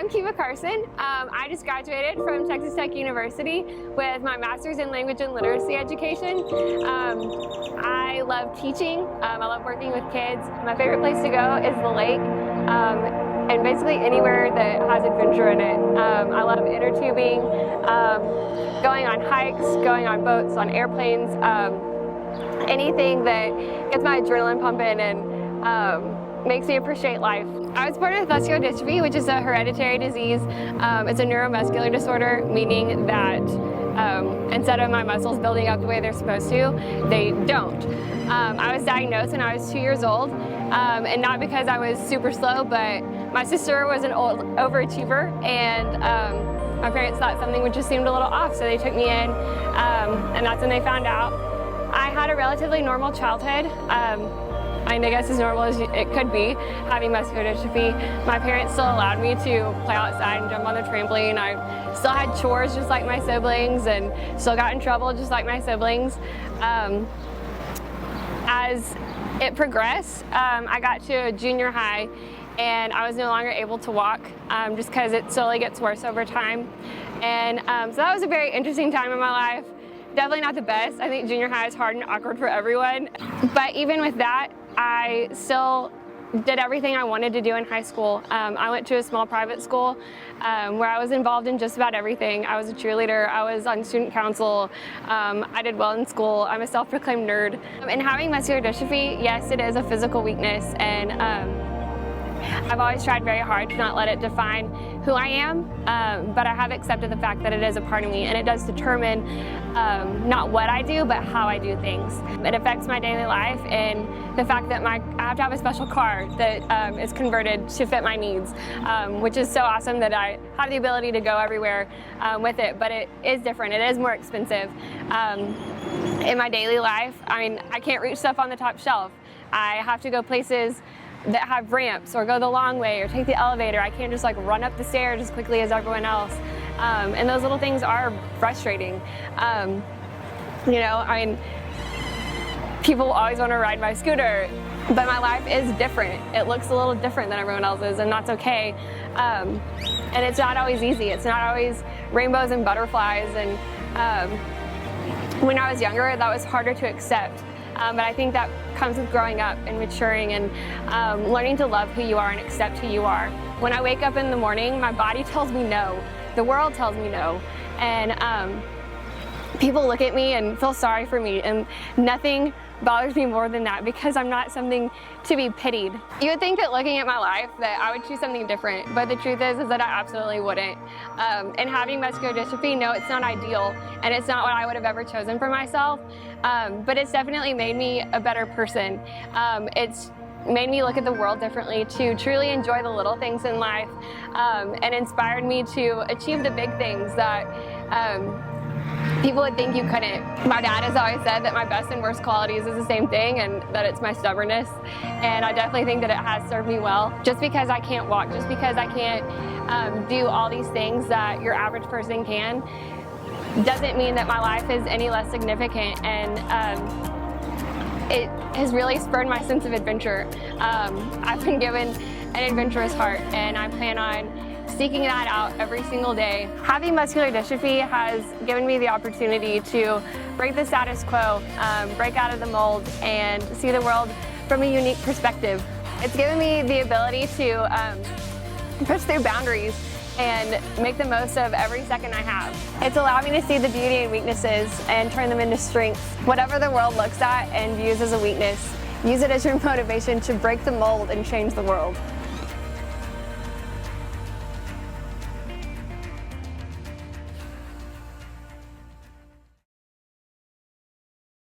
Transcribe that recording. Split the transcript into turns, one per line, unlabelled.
I'm Kiva Carson. I just graduated from Texas Tech University with my master's in language and literacy education. I love teaching. I love working with kids. My favorite place to go is the lake, and basically anywhere that has adventure in it. I love inner tubing, going on hikes, going on boats, on airplanes, anything that gets my adrenaline pumping and makes me appreciate life. I was born with muscular dystrophy, which is a hereditary disease. It's a neuromuscular disorder, meaning that instead of my muscles building up the way they're supposed to, they don't. I was diagnosed when I was 2 years old, and not because I was super slow, but my sister was an old overachiever, and my parents thought something would just seemed a little off, so they took me in, and that's when they found out. I had a relatively normal childhood. I guess as normal as it could be, having muscular dystrophy. My parents still allowed me to play outside and jump on the trampoline. I still had chores just like my siblings and still got in trouble just like my siblings. As it progressed, I got to junior high and I was no longer able to walk just because it slowly gets worse over time. And so that was a very interesting time in my life. Definitely not the best. I think junior high is hard and awkward for everyone. But even with that, I still did everything I wanted to do in high school. I went to a small private school where I was involved in just about everything. I was a cheerleader, I was on student council, I did well in school, I'm a self-proclaimed nerd. And having muscular dystrophy, yes, it is a physical weakness, and I've always tried very hard to not let it define who I am, but I have accepted the fact that it is a part of me, and it does determine not what I do, but how I do things. It affects my daily life, and the fact that I have to have a special car that is converted to fit my needs, which is so awesome that I have the ability to go everywhere with it, but it is different, it is more expensive. In my daily life, I can't reach stuff on the top shelf. I have to go places that have ramps or go the long way or take the elevator. I can't just like run up the stairs as quickly as everyone else. And those little things are frustrating. People always want to ride my scooter, but my life is different. It looks a little different than everyone else's, and that's okay. And it's not always easy. It's not always rainbows and butterflies. And when I was younger, that was harder to accept. But I think that comes with growing up and maturing and learning to love who you are and accept who you are. When I wake up in the morning, my body tells me no. The world tells me no. And people look at me and feel sorry for me, and nothing bothers me more than that, because I'm not something to be pitied. You would think that looking at my life that I would choose something different, but the truth is that I absolutely wouldn't. And having muscular dystrophy, no, it's not ideal, and it's not what I would have ever chosen for myself, but it's definitely made me a better person. It's made me look at the world differently, to truly enjoy the little things in life, and inspired me to achieve the big things that people would think you couldn't. My dad has always said that my best and worst qualities is the same thing, and that it's my stubbornness. And I definitely think that it has served me well. Just because I can't walk, just because I can't do all these things that your average person can, doesn't mean that my life is any less significant. And it has really spurred my sense of adventure. I've been given an adventurous heart, and I plan on seeking that out every single day. Having muscular dystrophy has given me the opportunity to break the status quo, break out of the mold, and see the world from a unique perspective. It's given me the ability to push through boundaries and make the most of every second I have. It's allowed me to see the beauty and weaknesses and turn them into strengths. Whatever the world looks at and views as a weakness, use it as your motivation to break the mold and change the world.